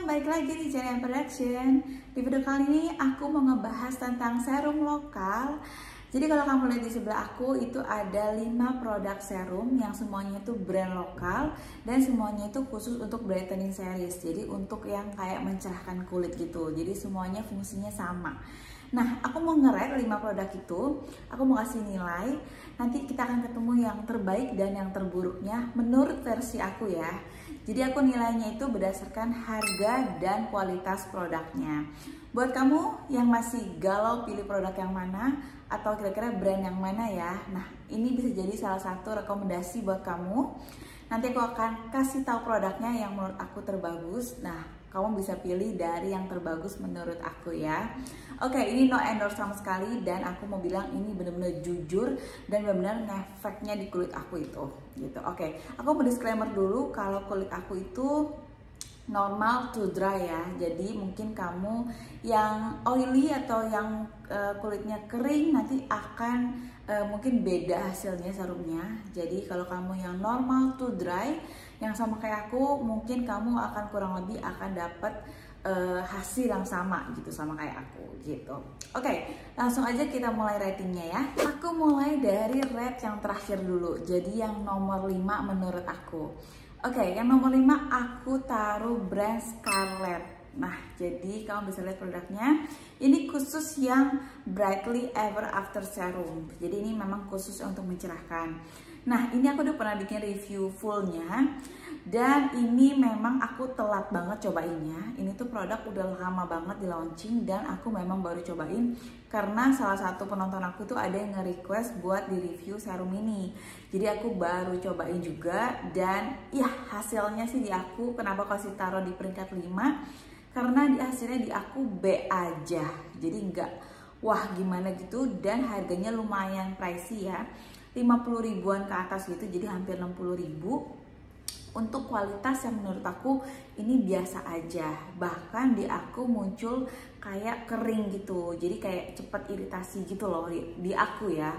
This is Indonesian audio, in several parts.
balik lagi di Jaya Production. Di video kali ini aku mau ngebahas tentang serum lokal. Jadi kalau kamu lihat di sebelah aku itu ada 5 produk serum yang semuanya itu brand lokal dan semuanya itu khusus untuk brightening series. Jadi untuk yang kayak mencerahkan kulit gitu. Jadi semuanya fungsinya sama. Nah, aku mau nge-rate 5 produk itu. Aku mau kasih nilai. Nanti kita akan ketemu yang terbaik dan yang terburuknya menurut versi aku ya. Jadi aku nilainya itu berdasarkan harga dan kualitas produknya. Buat kamu yang masih galau pilih produk yang mana atau kira-kira brand yang mana ya. Nah, ini bisa jadi salah satu rekomendasi buat kamu. Nanti aku akan kasih tahu produknya yang menurut aku terbagus. Nah, kamu bisa pilih dari yang terbagus menurut aku ya. Oke, ini no endorse sama sekali dan aku mau bilang ini benar-benar jujur dan benar-benar ngefeknya di kulit aku itu gitu. Oke, aku mau disclaimer dulu kalau kulit aku itu normal to dry ya. Jadi mungkin kamu yang oily atau yang kulitnya kering nanti akan mungkin beda hasilnya serumnya. Jadi kalau kamu yang normal to dry yang sama kayak aku, mungkin kamu akan kurang lebih akan dapat hasil yang sama gitu sama kayak aku gitu. Oke, langsung aja kita mulai ratingnya ya. Aku mulai dari rate yang terakhir dulu. Jadi yang nomor 5 menurut aku. Oke, yang nomor 5 aku taruh brand Scarlett. Nah, jadi kamu bisa lihat produknya. Ini khusus yang Brightly Ever After Serum. Jadi ini memang khusus untuk mencerahkan. Nah, ini aku udah pernah bikin review fullnya. Dan ini memang aku telat banget cobainnya. Ini tuh produk udah lama banget di launching dan aku memang baru cobain karena salah satu penonton aku tuh ada yang nge-request buat di review serum ini. Jadi aku baru cobain juga dan ya hasilnya sih di aku kenapa kasih taruh di peringkat 5 karena di hasilnya di aku B aja. Jadi enggak wah gimana gitu dan harganya lumayan pricey ya. 50 ribuan ke atas gitu, jadi hampir 60 ribu. Untuk kualitas yang menurut aku ini biasa aja. Bahkan di aku muncul kayak kering gitu. Jadi kayak cepet iritasi gitu loh di aku ya.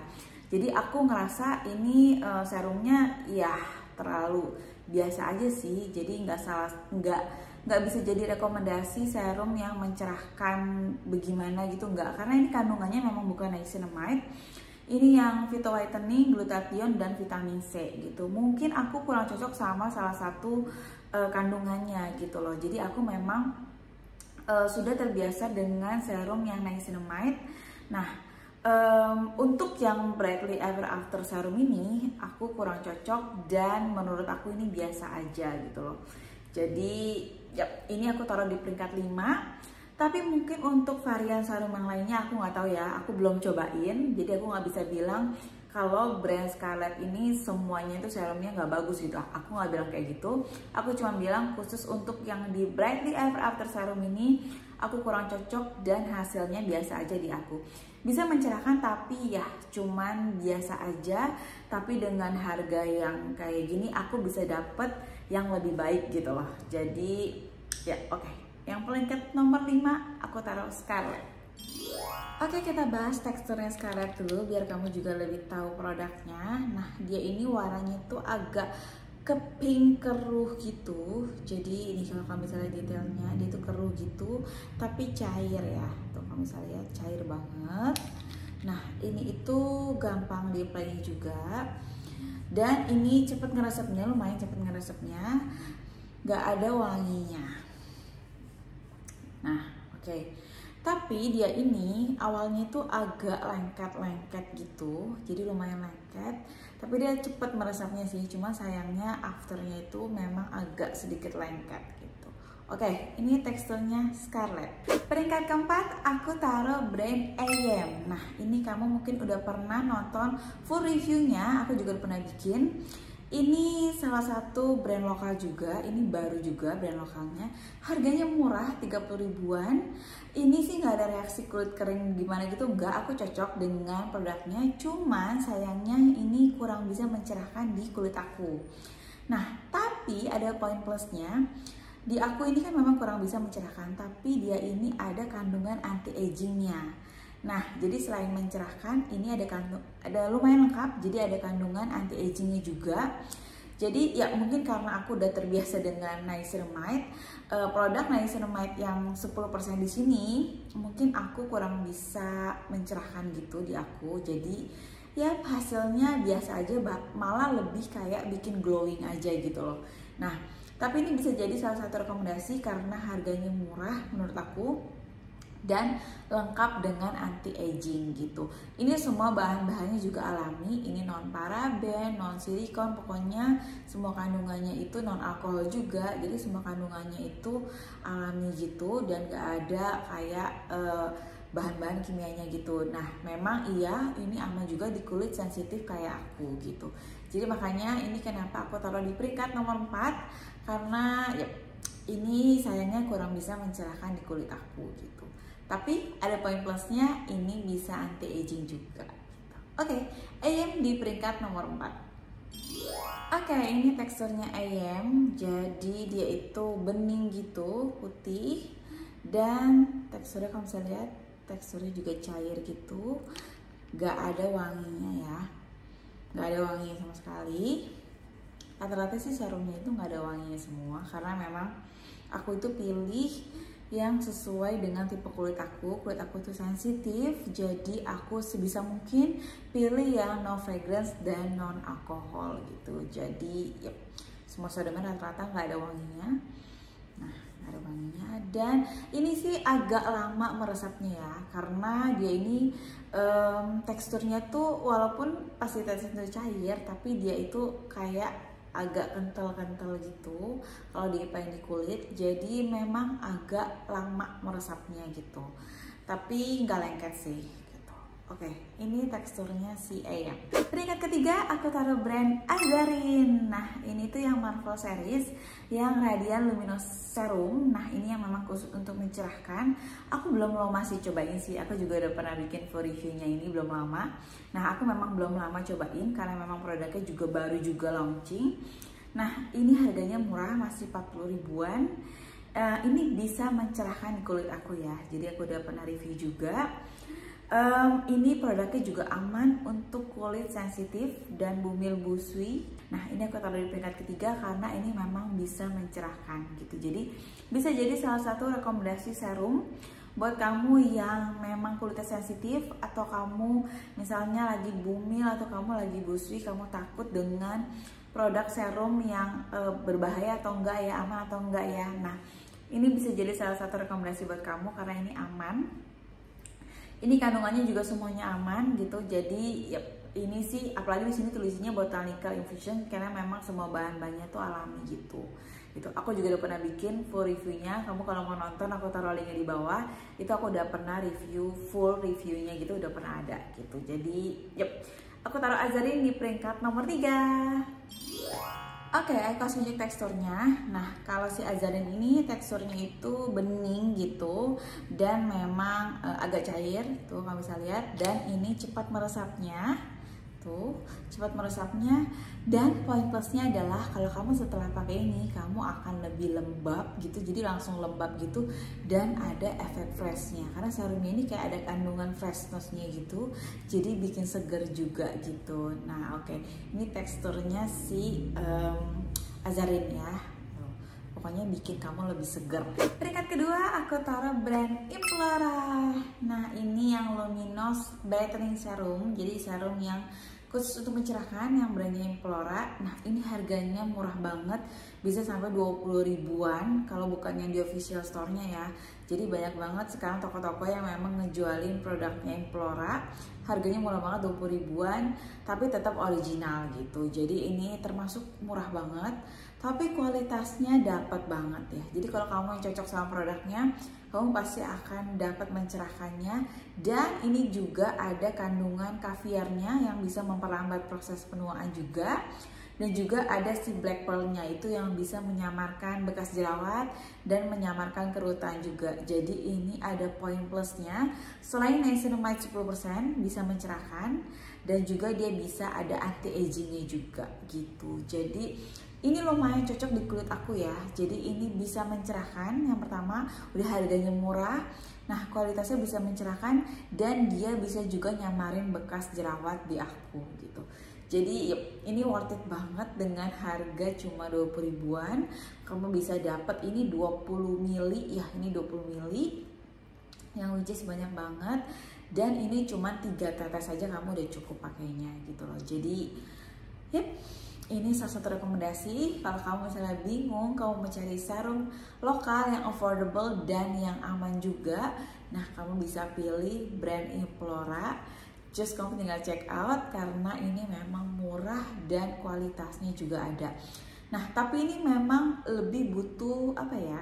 Jadi aku ngerasa ini serumnya ya terlalu biasa aja sih. Jadi nggak bisa jadi rekomendasi serum yang mencerahkan bagaimana gitu nggak. Karena ini kandungannya memang bukan niacinamide. Ini yang Phyto Whitening, Glutathione, dan vitamin C gitu. Mungkin aku kurang cocok sama salah satu kandungannya gitu loh. Jadi aku memang sudah terbiasa dengan serum yang niacinamide. Nah, untuk yang Brightly Ever After Serum ini aku kurang cocok dan menurut aku ini biasa aja gitu loh. Jadi, ya, ini aku taruh di peringkat 5. Tapi mungkin untuk varian serum yang lainnya aku nggak tahu ya, aku belum cobain. Jadi aku nggak bisa bilang kalau brand Scarlett ini semuanya itu serumnya nggak bagus gitu. Aku nggak bilang kayak gitu. Aku cuma bilang khusus untuk yang di Brightly Ever After Serum ini aku kurang cocok dan hasilnya biasa aja di aku. Bisa mencerahkan tapi ya cuman biasa aja. Tapi dengan harga yang kayak gini aku bisa dapet yang lebih baik gitu loh. Jadi ya oke. Yang peringkat nomor 5 aku taruh Scarlett. Oke, kita bahas teksturnya Scarlett dulu biar kamu juga lebih tahu produknya. Nah, dia ini warnanya tuh agak ke pink keruh gitu. Jadi ini kalau kamu bisa lihat detailnya, dia tuh keruh gitu tapi cair ya. Tuh kamu bisa lihat cair banget. Nah, ini itu gampang di apply juga. Dan ini cepet ngeresepnya, lumayan cepet ngeresepnya. Gak ada wanginya. Nah, oke. Tapi dia ini awalnya itu agak lengket-lengket gitu. Jadi lumayan lengket. Tapi dia cepet meresapnya sih. Cuma sayangnya afternya itu memang agak sedikit lengket gitu. Oke, ini teksturnya Scarlett. Peringkat keempat aku taruh brand AM. Nah, ini kamu mungkin udah pernah nonton full reviewnya. Aku juga pernah bikin. Ini salah satu brand lokal juga, ini baru juga brand lokalnya. Harganya murah, 30 ribuan. Ini sih nggak ada reaksi kulit kering gimana gitu, enggak. Aku cocok dengan produknya, cuman sayangnya ini kurang bisa mencerahkan di kulit aku. Nah, tapi ada poin plusnya. Di aku ini kan memang kurang bisa mencerahkan, tapi dia ini ada kandungan anti-agingnya. Nah, jadi selain mencerahkan, ini ada lumayan lengkap. Jadi ada kandungan anti-agingnya juga. Jadi ya mungkin karena aku udah terbiasa dengan niacinamide, produk niacinamide yang 10% di sini mungkin aku kurang bisa mencerahkan gitu di aku. Jadi ya hasilnya biasa aja, malah lebih kayak bikin glowing aja gitu loh. Nah, tapi ini bisa jadi salah satu rekomendasi karena harganya murah menurut aku dan lengkap dengan anti aging gitu. Ini semua bahan-bahannya juga alami, ini non paraben, non silikon, pokoknya semua kandungannya itu non alkohol juga. Jadi semua kandungannya itu alami gitu dan gak ada kayak bahan-bahan kimianya gitu. Nah, memang iya ini aman juga di kulit sensitif kayak aku gitu. Jadi makanya ini kenapa aku taruh di peringkat nomor 4 karena ya ini sayangnya kurang bisa mencerahkan di kulit aku gitu. Tapi ada poin plusnya, ini bisa anti aging juga. Oke, ayam di peringkat nomor 4. Oke, ini teksturnya ayam, jadi dia itu bening gitu, putih, dan teksturnya kamu bisa lihat, teksturnya juga cair gitu, gak ada wanginya ya, gak ada wanginya sama sekali. Rata-rata sih serumnya itu gak ada wanginya semua, karena memang aku itu pilih yang sesuai dengan tipe kulit aku tuh sensitif, jadi aku sebisa mungkin pilih yang no fragrance dan non alkohol gitu. Jadi yep, semua sodamen rata-rata nggak ada wanginya. Nah, nggak ada wanginya, dan ini sih agak lama meresapnya ya, karena dia ini teksturnya tuh walaupun pasti teksturnya cair, tapi dia itu kayak agak kental-kental gitu kalau diapain di kulit, jadi memang agak lama meresapnya gitu, tapi nggak lengket sih gitu. Oke, ini teksturnya si ayam. Peringkat ketiga aku taruh brand Azarin. Nah, ini tuh yang Marvel series yang Radiant Luminous Serum. Nah, ini yang memang khusus untuk mencerahkan. Aku belum lama sih cobain sih, aku juga udah pernah bikin full reviewnya, ini belum lama. Nah, aku memang belum lama cobain karena memang produknya juga baru juga launching. Nah, ini harganya murah, masih 40 ribuan. Ini bisa mencerahkan di kulit aku ya, jadi aku udah pernah review juga. Ini produknya juga aman untuk kulit sensitif dan bumil busui. Nah, ini aku taruh di peringkat ketiga karena ini memang bisa mencerahkan gitu. Jadi bisa jadi salah satu rekomendasi serum buat kamu yang memang kulitnya sensitif, atau kamu misalnya lagi bumil atau kamu lagi busui, kamu takut dengan produk serum yang berbahaya atau enggak ya, aman atau enggak ya. Nah, ini bisa jadi salah satu rekomendasi buat kamu karena ini aman. Ini kandungannya juga semuanya aman gitu. Jadi ya, ini sih apalagi di sini tulisannya botanical infusion karena memang semua bahan-bahannya tuh alami gitu. Gitu. Aku juga udah pernah bikin full reviewnya. Kamu kalau mau nonton aku taruh linknya di bawah. Itu aku udah pernah review full reviewnya gitu, udah pernah ada gitu. Jadi, yep, aku taruh Azarin di peringkat nomor 3. Oke, aku kasih tunjuk teksturnya. Nah, kalau si Azarin ini teksturnya itu bening gitu dan memang agak cair, tuh kamu bisa lihat, dan ini cepat meresapnya. Tuh, cepat meresapnya, dan poin plusnya adalah kalau kamu setelah pakai ini kamu akan lebih lembab gitu, jadi langsung lembab gitu, dan ada efek freshnya karena serumnya ini kayak ada kandungan freshnessnya gitu, jadi bikin seger juga gitu. Nah, oke, ini teksturnya si Azarin ya, pokoknya bikin kamu lebih seger. Peringkat kedua aku taruh brand Implora. Nah, ini yang Luminous Brightening Serum, jadi serum yang khusus untuk mencerahkan yang brandnya Implora. Nah, ini harganya murah banget, bisa sampai 20 ribuan kalau bukan yang di official store-nya ya. Jadi banyak banget sekarang toko-toko yang memang ngejualin produknya Implora. Harganya murah banget, 20 ribuan, tapi tetap original gitu. Jadi ini termasuk murah banget, tapi kualitasnya dapat banget ya. Jadi kalau kamu yang cocok sama produknya, kamu pasti akan dapat mencerahkannya. Dan ini juga ada kandungan kaviarnya yang bisa memperlambat proses penuaan juga. Dan juga ada si black pearl-nya itu yang bisa menyamarkan bekas jerawat dan menyamarkan kerutan juga. Jadi ini ada poin plusnya. Selain niacinamide 10% bisa mencerahkan, dan juga dia bisa ada anti agingnya juga gitu. Jadi ini lumayan cocok di kulit aku ya. Jadi ini bisa mencerahkan. Yang pertama udah harganya murah, nah kualitasnya bisa mencerahkan, dan dia bisa juga nyamarin bekas jerawat di aku gitu. Jadi ini worth it banget dengan harga cuma 20 ribuan. Kamu bisa dapat ini 20 mili ya, ini 20 mili yang which is banyak banget, dan ini cuma 3 tetes saja kamu udah cukup pakainya gitu loh. Jadi ini salah satu rekomendasi kalau kamu misalnya bingung, kamu mencari serum lokal yang affordable dan yang aman juga. Nah, kamu bisa pilih brand Implora. Just kamu tinggal check out karena ini memang murah dan kualitasnya juga ada. Nah, tapi ini memang lebih butuh apa ya?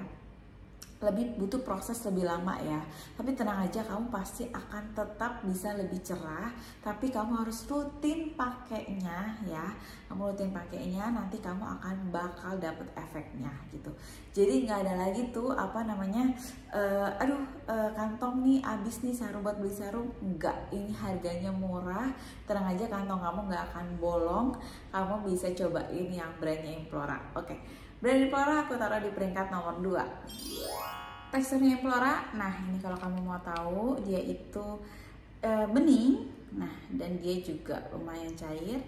Lebih butuh proses lebih lama ya. Tapi tenang aja, kamu pasti akan tetap bisa lebih cerah. Tapi kamu harus rutin pakainya ya. Kamu rutin pakainya, nanti kamu akan bakal dapet efeknya gitu. Jadi nggak ada lagi tuh apa namanya, kantong nih abis nih serum buat beli serum. Enggak, ini harganya murah. Tenang aja, kantong kamu nggak akan bolong. Kamu bisa cobain yang brandnya Implora. Oke. Brand Implora aku taruh di peringkat nomor 2. Teksturnya Implora, nah ini kalau kamu mau tahu, dia itu bening, nah dan dia juga lumayan cair.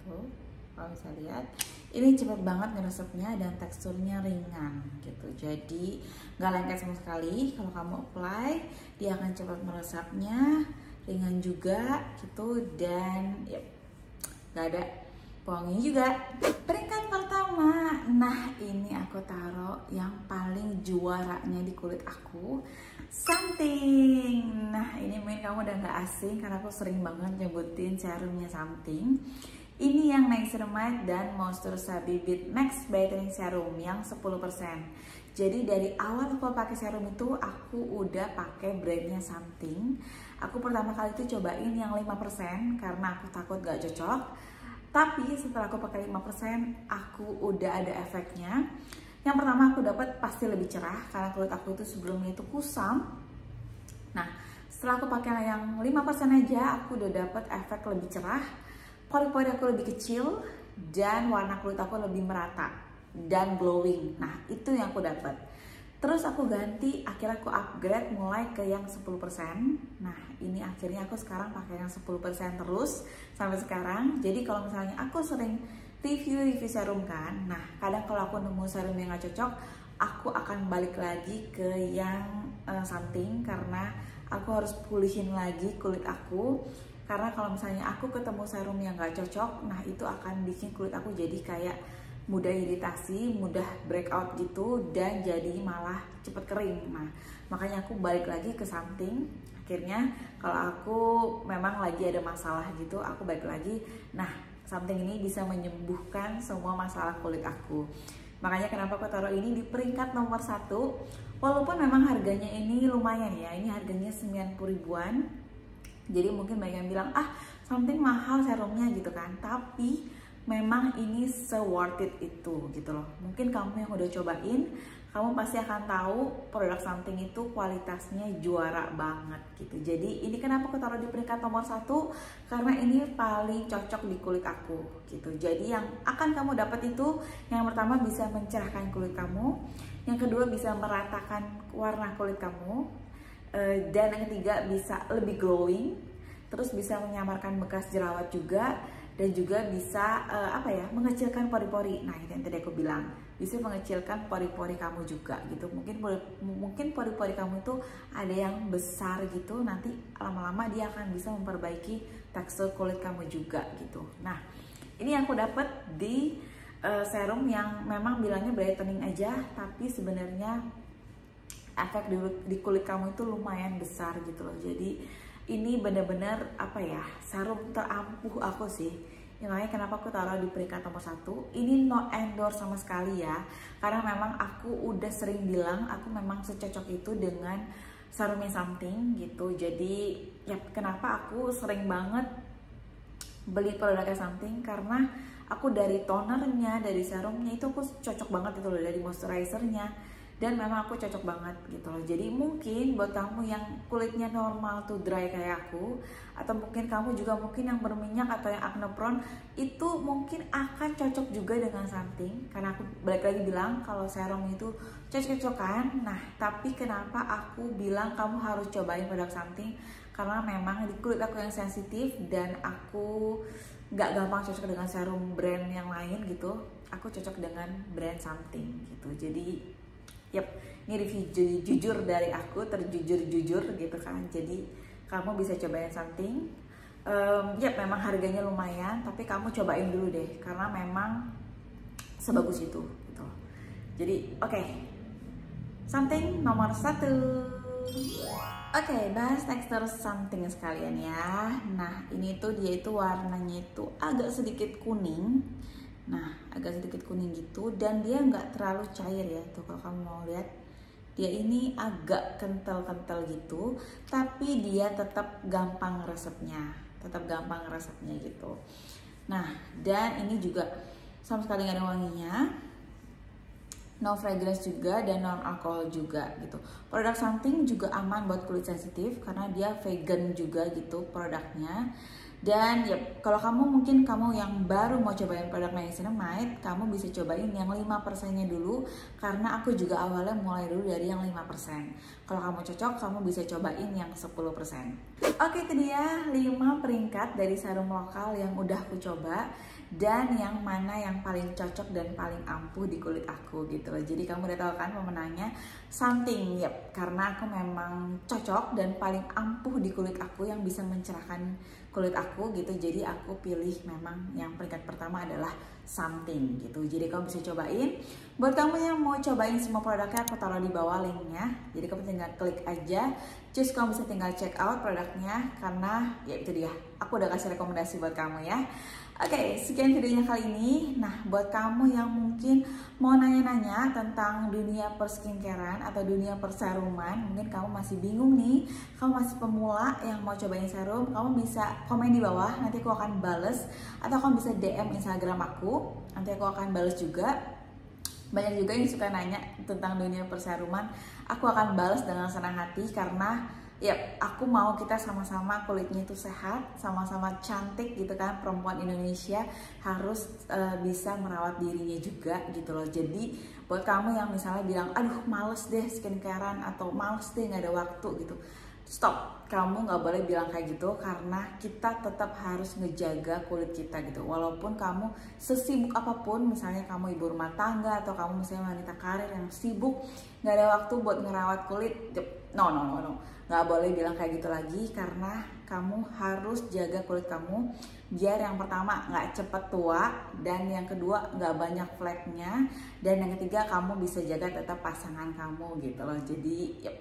Tuh, kalau bisa lihat, ini cepet banget ngeresepnya dan teksturnya ringan gitu. Jadi nggak lengket sama sekali. Kalau kamu apply, dia akan cepat meresapnya, ringan juga gitu, dan nggak ada wangi juga. Peringkat pertama, nah ini aku taruh yang paling juaranya di kulit aku, Something. Nah ini mungkin kamu udah nggak asing karena aku sering banget nyebutin serumnya Something. Ini yang Niacinamide dan Moisture Bibit Max Brightening Serum yang 10%. Jadi dari awal aku pakai serum itu aku udah pakai brandnya Something. Aku pertama kali itu cobain yang 5% karena aku takut gak cocok. Tapi setelah aku pakai 5%, aku udah ada efeknya. Yang pertama aku dapat pasti lebih cerah karena kulit aku itu sebelumnya itu kusam. Nah, setelah aku pakai yang 5% aja, aku udah dapat efek lebih cerah. Pori-pori aku lebih kecil dan warna kulit aku lebih merata dan glowing. Nah, itu yang aku dapat. Terus aku ganti, akhirnya aku upgrade mulai ke yang 10%. Nah ini akhirnya aku sekarang pakai yang 10% terus sampai sekarang. Jadi kalau misalnya aku sering review serum kan, nah kadang kalau aku nemu serum yang gak cocok, aku akan balik lagi ke yang Something karena aku harus pulihin lagi kulit aku. Karena kalau misalnya aku ketemu serum yang gak cocok, nah itu akan bikin kulit aku jadi kayak mudah iritasi, mudah breakout gitu, dan jadi malah cepet kering. Nah makanya aku balik lagi ke Something. Akhirnya kalau aku memang lagi ada masalah gitu, aku balik lagi. Nah Something ini bisa menyembuhkan semua masalah kulit aku. Makanya kenapa aku taruh ini di peringkat nomor 1. Walaupun memang harganya ini lumayan ya, ini harganya 90 ribuan. Jadi mungkin banyak yang bilang, Something mahal serumnya gitu kan. Tapi memang ini se-worth it itu gitu loh. Mungkin kamu yang udah cobain, kamu pasti akan tahu produk Something itu kualitasnya juara banget gitu. Jadi ini kenapa aku taruh di peringkat nomor 1, karena ini paling cocok di kulit aku gitu. Jadi yang akan kamu dapat itu, yang pertama bisa mencerahkan kulit kamu, yang kedua bisa meratakan warna kulit kamu, dan yang ketiga bisa lebih glowing, terus bisa menyamarkan bekas jerawat juga, dan juga bisa mengecilkan pori-pori. Nah itu yang tadi aku bilang, bisa mengecilkan pori-pori kamu juga gitu. Mungkin pori-pori kamu itu ada yang besar gitu, nanti lama-lama dia akan bisa memperbaiki tekstur kulit kamu juga gitu. Nah ini yang aku dapat di serum yang memang bilangnya brightening aja, tapi sebenarnya efek di kulit kamu itu lumayan besar gitu loh. Jadi ini bener-bener serum terampuh aku sih. Makanya kenapa aku taruh di peringkat nomor 1. Ini no endorse sama sekali ya, karena memang aku udah sering bilang aku memang secocok itu dengan serumnya Something gitu. Jadi ya kenapa aku sering banget beli produknya Something, karena aku dari tonernya, dari serumnya itu aku cocok banget itu loh, dari moisturizernya, dan memang aku cocok banget gitu loh. Jadi mungkin buat kamu yang kulitnya normal tuh dry kayak aku, atau mungkin kamu juga mungkin yang berminyak atau yang acne prone, itu mungkin akan cocok juga dengan something. Karena aku balik lagi bilang kalau serum itu cocok-cocokan. Nah, tapi kenapa aku bilang kamu harus cobain produk something? Karena memang di kulit aku yang sensitif dan aku nggak gampang cocok dengan serum brand yang lain gitu. Aku cocok dengan brand something gitu. Jadi yep, ini review jujur dari aku, terjujur-jujur gitu kan. Jadi kamu bisa cobain something. Yep, memang harganya lumayan, tapi kamu cobain dulu deh, karena memang sebagus itu gitu. Jadi oke, something nomor 1. Oke, bahas tekstur something sekalian ya. Nah, ini tuh dia itu warnanya itu agak sedikit kuning. Nah, agak sedikit kuning gitu, dan dia nggak terlalu cair ya. Tuh kalau kamu mau lihat, dia ini agak kental-kental gitu, tapi dia tetap gampang resepnya, gitu. Nah, dan ini juga sama sekali nggak ada wanginya, no fragrance juga, dan non alkohol juga gitu. Produk something juga aman buat kulit sensitif karena dia vegan juga gitu produknya. Dan ya, kalau mungkin kamu yang baru mau cobain produk niacinamide, kamu bisa cobain yang 5%-nya dulu, karena aku juga awalnya mulai dulu dari yang 5%. Kalau kamu cocok, kamu bisa cobain yang 10%. Oke, itu dia 5 peringkat dari serum lokal yang udah aku coba, dan yang mana yang paling cocok dan paling ampuh di kulit aku gitu loh. Jadi kamu udah tahu kan pemenangnya something, yep, karena aku memang cocok dan paling ampuh di kulit aku, yang bisa mencerahkan kulit aku gitu. Jadi aku pilih memang yang peringkat pertama adalah something gitu. Jadi kamu bisa cobain. Buat kamu yang mau cobain semua produknya, aku taruh di bawah linknya. Jadi kamu tinggal klik aja, just kamu bisa tinggal check out produknya, karena ya itu dia, aku udah kasih rekomendasi buat kamu ya. Oke, sekian videonya kali ini. Nah, buat kamu yang mungkin mau nanya-nanya tentang dunia perskincarean atau dunia perseruman, mungkin kamu masih bingung nih, kamu masih pemula yang mau cobain serum, kamu bisa komen di bawah, nanti aku akan bales. Atau kamu bisa DM Instagram aku, nanti aku akan bales juga. Banyak juga yang suka nanya tentang dunia perseruman, aku akan balas dengan senang hati, karena ya, aku mau kita sama-sama kulitnya itu sehat, sama-sama cantik gitu kan. Perempuan Indonesia harus bisa merawat dirinya juga gitu loh. Jadi buat kamu yang misalnya bilang, aduh males deh skincarean, atau males deh nggak ada waktu gitu, stop. Kamu nggak boleh bilang kayak gitu, karena kita tetap harus ngejaga kulit kita gitu. Walaupun kamu sesibuk apapun, misalnya kamu ibu rumah tangga, atau kamu misalnya wanita karir yang sibuk, nggak ada waktu buat ngerawat kulit, no, nggak boleh bilang kayak gitu lagi, karena kamu harus jaga kulit kamu biar yang pertama nggak cepet tua, dan yang kedua nggak banyak fleknya, dan yang ketiga kamu bisa jaga tetap pasangan kamu gitu loh. Jadi yep,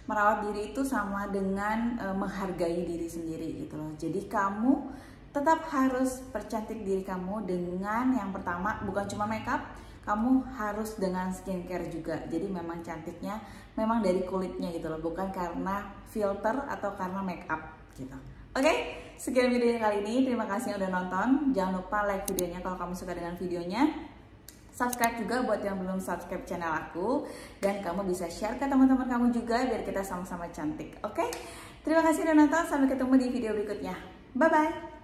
merawat diri itu sama dengan menghargai diri sendiri gitu loh. Jadi kamu tetap harus percantik diri kamu dengan yang pertama bukan cuma makeup, kamu harus dengan skincare juga. Jadi memang cantiknya memang dari kulitnya gitu loh, bukan karena filter atau karena makeup gitu. Oke, sekian videonya kali ini. Terima kasih yang udah nonton. Jangan lupa like videonya kalau kamu suka dengan videonya. Subscribe juga buat yang belum subscribe channel aku, dan kamu bisa share ke teman-teman kamu juga biar kita sama-sama cantik. Oke? Terima kasih udah nonton, sampai ketemu di video berikutnya. Bye bye.